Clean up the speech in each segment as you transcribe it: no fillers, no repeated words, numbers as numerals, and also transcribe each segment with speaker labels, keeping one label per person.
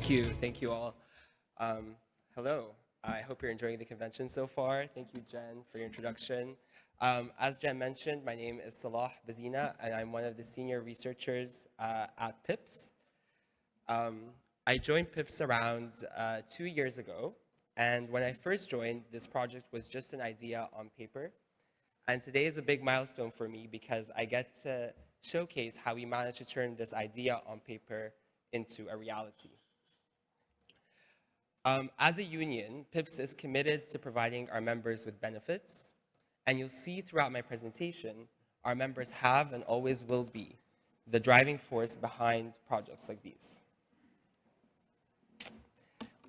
Speaker 1: Thank you all. Hello, I hope you're enjoying the convention so far. Thank you, Jen, for your introduction. As Jen mentioned, my name is Salah Bazina, and I'm one of the senior researchers at PIPS. I joined PIPS around 2 years ago, and when I first joined, this project was just an idea on paper. And today is a big milestone for me because I get to showcase how we managed to turn this idea on paper into a reality. As a union, PIPS is committed to providing our members with benefits, and you'll see throughout my presentation, our members have and always will be the driving force behind projects like these.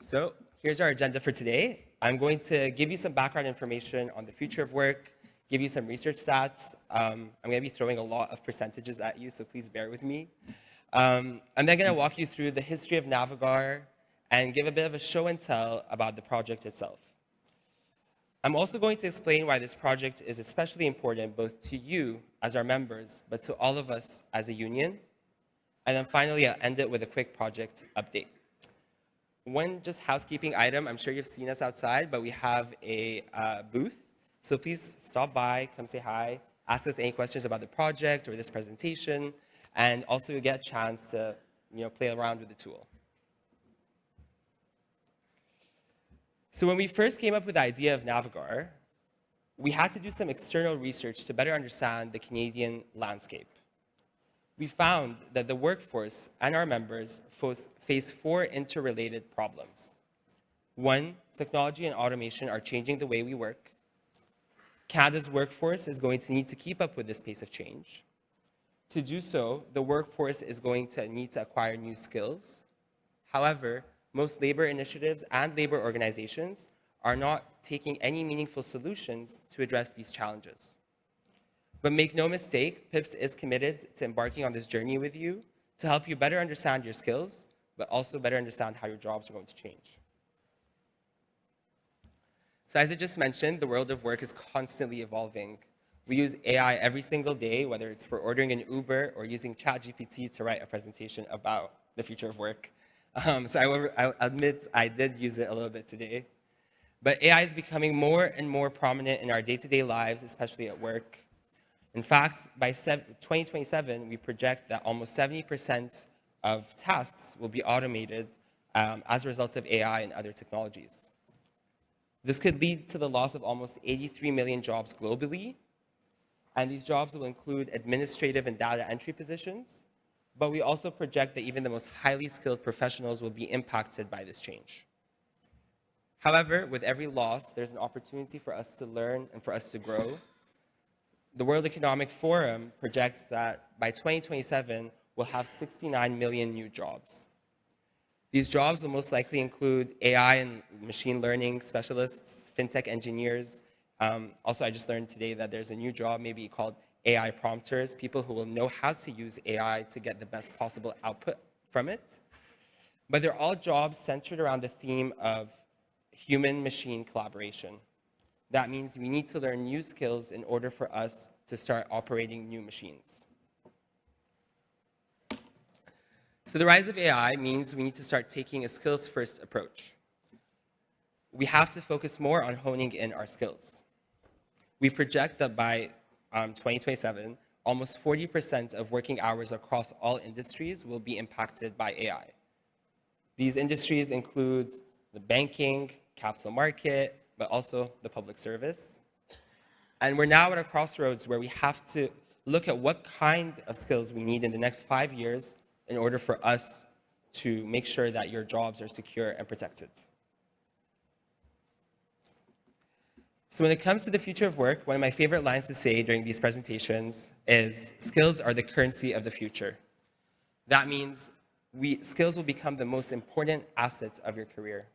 Speaker 1: So here's our agenda for today. I'm going to give you some background information on the future of work, give you some research stats. I'm going to be throwing a lot of percentages at you, so please bear with me. I'm then going to walk you through the history of Navigar and give a bit of a show and tell about the project itself. I'm also going to explain why this project is especially important both to you as our members, but to all of us as a union. And then finally, I'll end it with a quick project update. One just housekeeping item, I'm sure you've seen us outside, but we have a booth. So please stop by, come say hi, ask us any questions about the project or this presentation, and also you get a chance to play around with the tool. So when we first came up with the idea of Navigar, we had to do some external research to better understand the Canadian landscape. We found that the workforce and our members face 4 interrelated problems. 1, technology and automation are changing the way we work. Canada's workforce is going to need to keep up with this pace of change. To do so, the workforce is going to need to acquire new skills. However, most labor initiatives and labor organizations are not taking any meaningful solutions to address these challenges. But make no mistake, PIPS is committed to embarking on this journey with you to help you better understand your skills, but also better understand how your jobs are going to change. So as I just mentioned, the world of work is constantly evolving. We use AI every single day, whether it's for ordering an Uber or using ChatGPT to write a presentation about the future of work. So I'll admit I did use it a little bit today. But AI is becoming more and more prominent in our day-to-day lives, especially at work. In fact, by 2027, we project that almost 70% of tasks will be automated as a result of AI and other technologies. This could lead to the loss of almost 83 million jobs globally, and these jobs will include administrative and data entry positions, but we also project that even the most highly skilled professionals will be impacted by this change. However, with every loss, there's an opportunity for us to learn and for us to grow. The World Economic Forum projects that by 2027, we'll have 69 million new jobs. These jobs will most likely include AI and machine learning specialists, fintech engineers. Also, I just learned today that there's a new job maybe called AI prompters, people who will know how to use AI to get the best possible output from it. But they're all jobs centered around the theme of human-machine collaboration. That means we need to learn new skills in order for us to start operating new machines. So the rise of AI means we need to start taking a skills-first approach. We have to focus more on honing in our skills. We project that by 2027, almost 40% of working hours across all industries will be impacted by AI. These industries include the banking, capital market, but also the public service. And we're now at a crossroads where we have to look at what kind of skills we need in the next 5 years in order for us to make sure that your jobs are secure and protected. So when it comes to the future of work, one of my favorite lines to say during these presentations is, skills are the currency of the future. That means skills will become the most important assets of your career.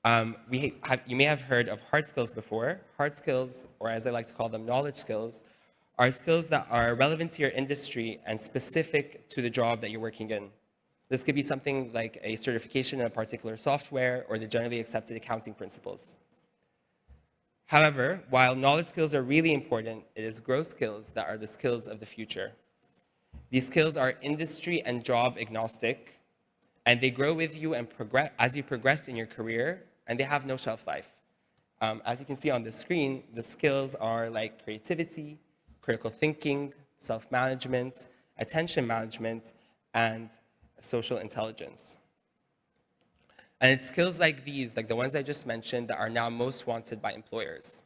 Speaker 1: You may have heard of hard skills before. Hard skills, or as I like to call them, knowledge skills, are skills that are relevant to your industry and specific to the job that you're working in. This could be something like a certification in a particular software or the generally accepted accounting principles. However, while knowledge skills are really important, it is growth skills that are the skills of the future. These skills are industry and job agnostic. And they grow with you and progress as you progress in your career, and they have no shelf life. As you can see on the screen, the skills are like creativity, critical thinking, self-management, attention management, and social intelligence. And it's skills like these, like the ones I just mentioned, that are now most wanted by employers.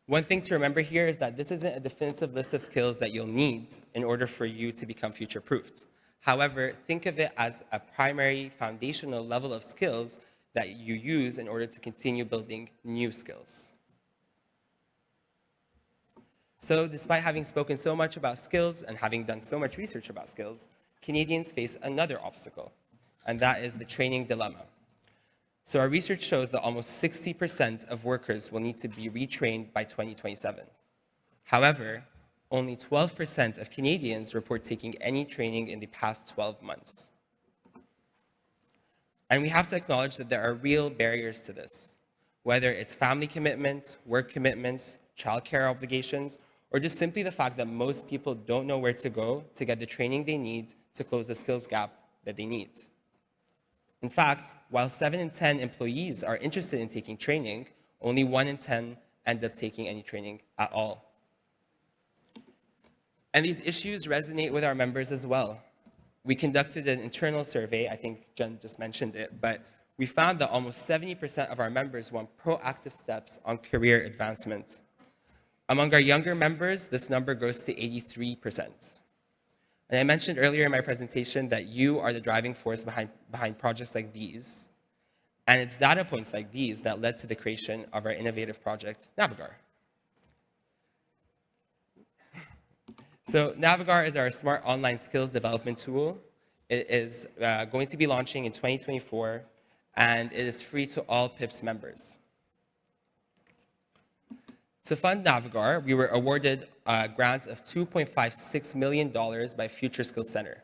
Speaker 1: One thing to remember here is that this isn't a definitive list of skills that you'll need in order for you to become future-proofed. However, think of it as a primary foundational level of skills that you use in order to continue building new skills. So despite having spoken so much about skills and having done so much research about skills, Canadians face another obstacle, and that is the training dilemma. So our research shows that almost 60% of workers will need to be retrained by 2027. However, only 12% of Canadians report taking any training in the past 12 months. And we have to acknowledge that there are real barriers to this, whether it's family commitments, work commitments, childcare obligations, or just simply the fact that most people don't know where to go to get the training they need to close the skills gap that they need. In fact, while 7 in 10 employees are interested in taking training, only 1 in 10 end up taking any training at all. And these issues resonate with our members as well. We conducted an internal survey, I think Jen just mentioned it, but we found that almost 70% of our members want proactive steps on career advancement. Among our younger members, this number goes to 83%. And I mentioned earlier in my presentation that you are the driving force behind projects like these. And it's data points like these that led to the creation of our innovative project, Navigar. So Navigar is our smart online skills development tool. It is going to be launching in 2024, and it is free to all PIPS members. To fund Navigar, we were awarded a grant of $2.56 million by Future Skills Center.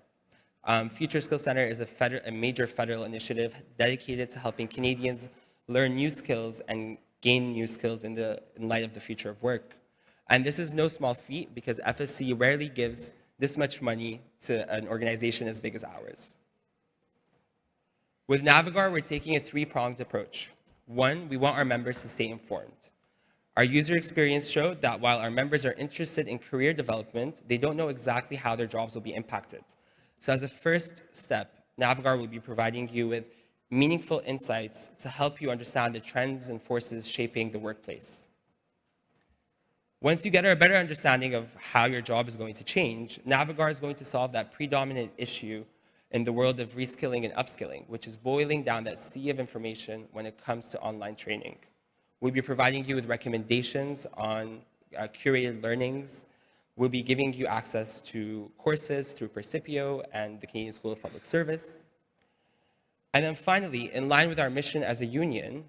Speaker 1: Future Skills Center is a major federal initiative dedicated to helping Canadians learn new skills and gain new skills in light of the future of work. And this is no small feat because FSC rarely gives this much money to an organization as big as ours. With Navigar, we're taking a three-pronged approach. One, we want our members to stay informed. Our user experience showed that while our members are interested in career development, they don't know exactly how their jobs will be impacted. So as a first step, Navigar will be providing you with meaningful insights to help you understand the trends and forces shaping the workplace. Once you get a better understanding of how your job is going to change, Navigar is going to solve that predominant issue in the world of reskilling and upskilling, which is boiling down that sea of information when it comes to online training. We'll be providing you with recommendations on curated learnings. We'll be giving you access to courses through Percipio and the Canadian School of Public Service. And then finally, in line with our mission as a union,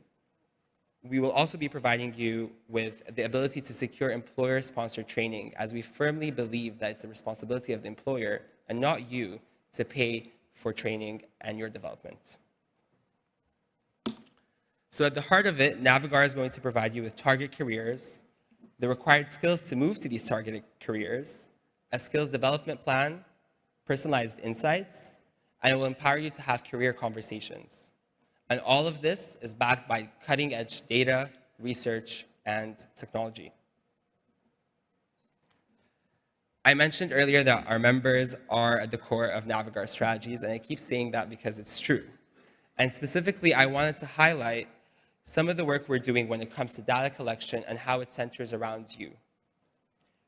Speaker 1: we will also be providing you with the ability to secure employer-sponsored training, as we firmly believe that it's the responsibility of the employer and not you to pay for training and your development. So at the heart of it, Navigar is going to provide you with target careers, the required skills to move to these targeted careers, a skills development plan, personalized insights, and it will empower you to have career conversations. And all of this is backed by cutting-edge data, research, and technology. I mentioned earlier that our members are at the core of Navigar strategies, and I keep saying that because it's true. And specifically, I wanted to highlight some of the work we're doing when it comes to data collection and how it centers around you.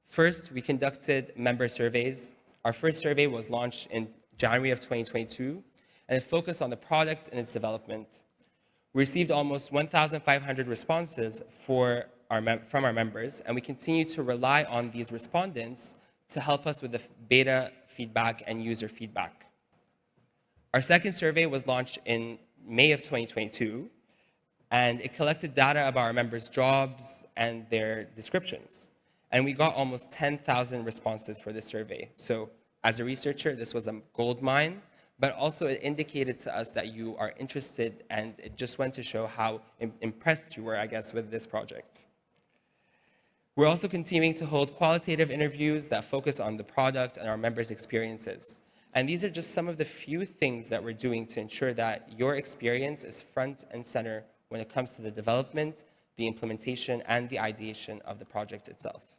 Speaker 1: First, we conducted member surveys. Our first survey was launched in January of 2022, and it focused on the product and its development. We received almost 1,500 responses from our members, and we continue to rely on these respondents to help us with the beta feedback and user feedback. Our second survey was launched in May of 2022, and it collected data about our members' jobs and their descriptions. And we got almost 10,000 responses for this survey. So as a researcher, this was a gold mine, but also it indicated to us that you are interested, and it just went to show how impressed you were, I guess, with this project. We're also continuing to hold qualitative interviews that focus on the product and our members' experiences. And these are just some of the few things that we're doing to ensure that your experience is front and center when it comes to the development, the implementation, and the ideation of the project itself.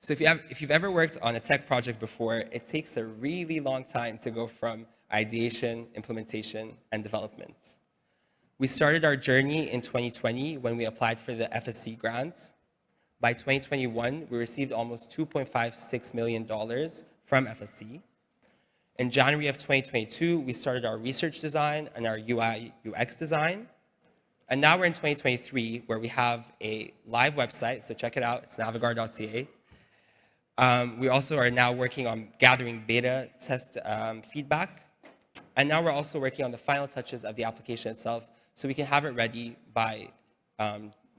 Speaker 1: So if you've ever worked on a tech project before, it takes a really long time to go from ideation, implementation, and development. We started our journey in 2020 when we applied for the FSC grant. By 2021, we received almost $2.56 million from FSC. In January of 2022, we started our research design and our UI UX design. And now we're in 2023, where we have a live website, so check it out, it's navigar.ca. We also are now working on gathering beta test feedback. And now we're also working on the final touches of the application itself, so we can have it ready by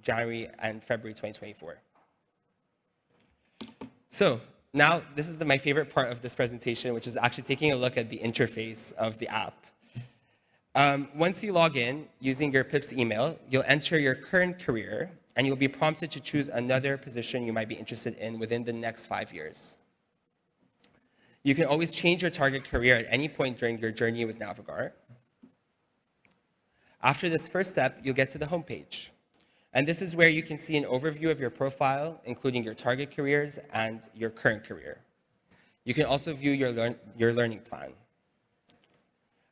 Speaker 1: January and February 2024. So now this is my favorite part of this presentation, which is actually taking a look at the interface of the app. Once you log in using your PIPSC email, you'll enter your current career, and you'll be prompted to choose another position you might be interested in within the next 5 years. You can always change your target career at any point during your journey with Navigar. After this first step, you'll get to the homepage. And this is where you can see an overview of your profile, including your target careers and your current career. You can also view your learning plan.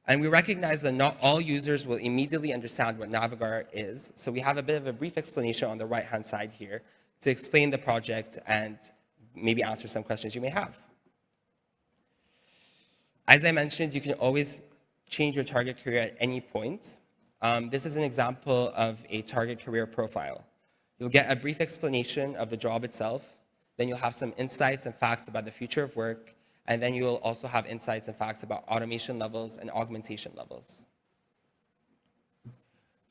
Speaker 1: And we recognize that not all users will immediately understand what Navigar is, so we have a bit of a brief explanation on the right-hand side here to explain the project and maybe answer some questions you may have. As I mentioned, you can always change your target career at any point. This is an example of a target career profile. You'll get a brief explanation of the job itself, then you'll have some insights and facts about the future of work, and then you will also have insights and facts about automation levels and augmentation levels.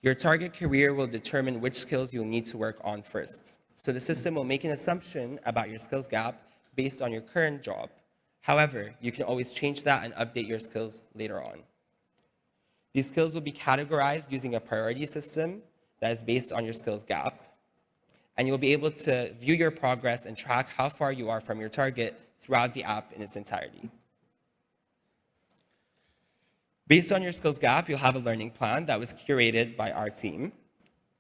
Speaker 1: Your target career will determine which skills you'll need to work on first. So the system will make an assumption about your skills gap based on your current job. However, you can always change that and update your skills later on. These skills will be categorized using a priority system that is based on your skills gap, and you'll be able to view your progress and track how far you are from your target throughout the app in its entirety. Based on your skills gap, you'll have a learning plan that was curated by our team,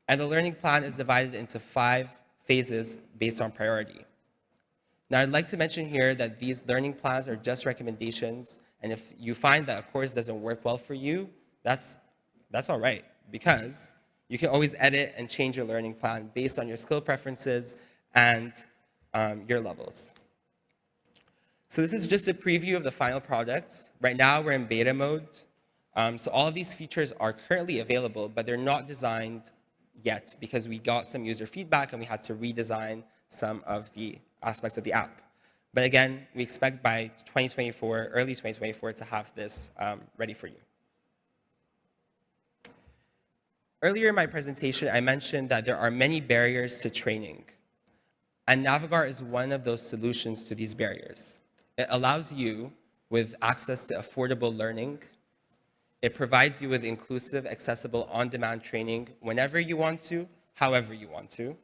Speaker 1: and the learning plan is divided into 5 phases based on priority. Now, I'd like to mention here that these learning plans are just recommendations, and if you find that a course doesn't work well for you, that's all right, because you can always edit and change your learning plan based on your skill preferences and your levels. So this is just a preview of the final product. Right now, we're in beta mode. So all of these features are currently available, but they're not designed yet because we got some user feedback and we had to redesign some of the aspects of the app. But again, we expect by 2024, early 2024, to have this ready for you. Earlier in my presentation, I mentioned that there are many barriers to training, and Navigar is one of those solutions to these barriers. It allows you with access to affordable learning. It provides you with inclusive, accessible, on-demand training whenever you want to, however you want to.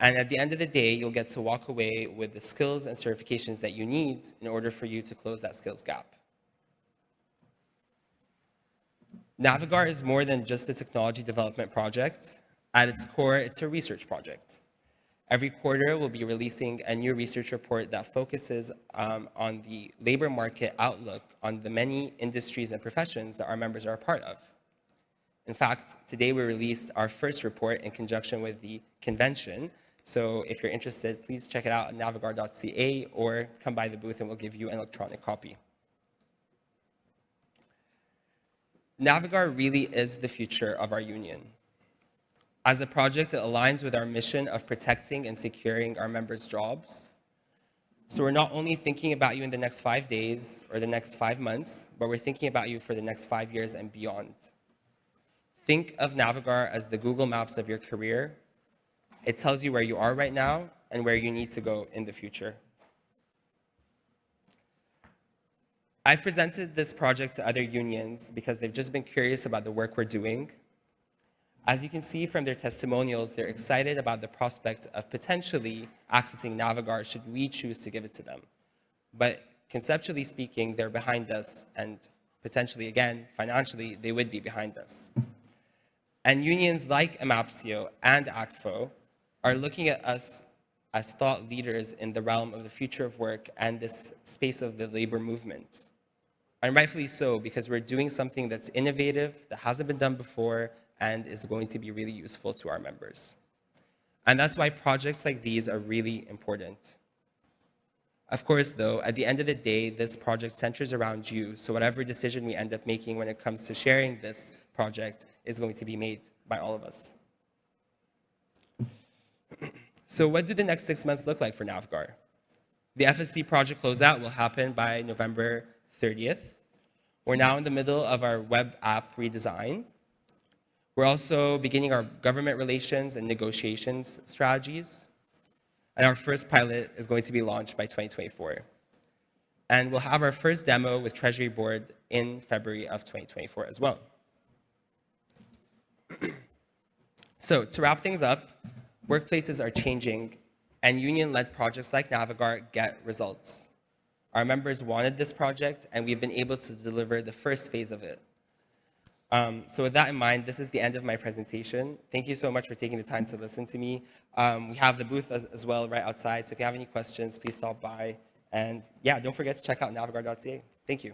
Speaker 1: And at the end of the day, you'll get to walk away with the skills and certifications that you need in order for you to close that skills gap. Navigar is more than just a technology development project. At its core, it's a research project. Every quarter, we'll be releasing a new research report that focuses on the labor market outlook on the many industries and professions that our members are a part of. In fact, today we released our first report in conjunction with the convention. So if you're interested, please check it out at navigar.ca or come by the booth and we'll give you an electronic copy. Navigar really is the future of our union. As a project, it aligns with our mission of protecting and securing our members' jobs. So we're not only thinking about you in the next 5 days or the next 5 months, but we're thinking about you for the next 5 years and beyond. Think of Navigar as the Google Maps of your career. It tells you where you are right now and where you need to go in the future. I've presented this project to other unions because they've just been curious about the work we're doing. As you can see from their testimonials, they're excited about the prospect of potentially accessing Navigar should we choose to give it to them. But conceptually speaking, they're behind us, and potentially, again, financially, they would be behind us. And unions like EMAPSIO and ACFO are looking at us as thought leaders in the realm of the future of work and this space of the labor movement. And rightfully so, because we're doing something that's innovative, that hasn't been done before, and is going to be really useful to our members. And that's why projects like these are really important. Of course, though, at the end of the day, this project centers around you, so whatever decision we end up making when it comes to sharing this project is going to be made by all of us. So what do the next 6 months look like for Navigar? The FSC project closeout will happen by November 30th. We're now in the middle of our web app redesign. We're also beginning our government relations and negotiations strategies. And our first pilot is going to be launched by 2024. And we'll have our first demo with Treasury Board in February of 2024 as well. So to wrap things up, workplaces are changing, and union-led projects like Navigar get results. Our members wanted this project, and we've been able to deliver the first phase of it. So with that in mind, this is the end of my presentation. Thank you so much for taking the time to listen to me. We have the booth as well right outside, so if you have any questions, please stop by. And yeah, don't forget to check out navigar.ca. Thank you.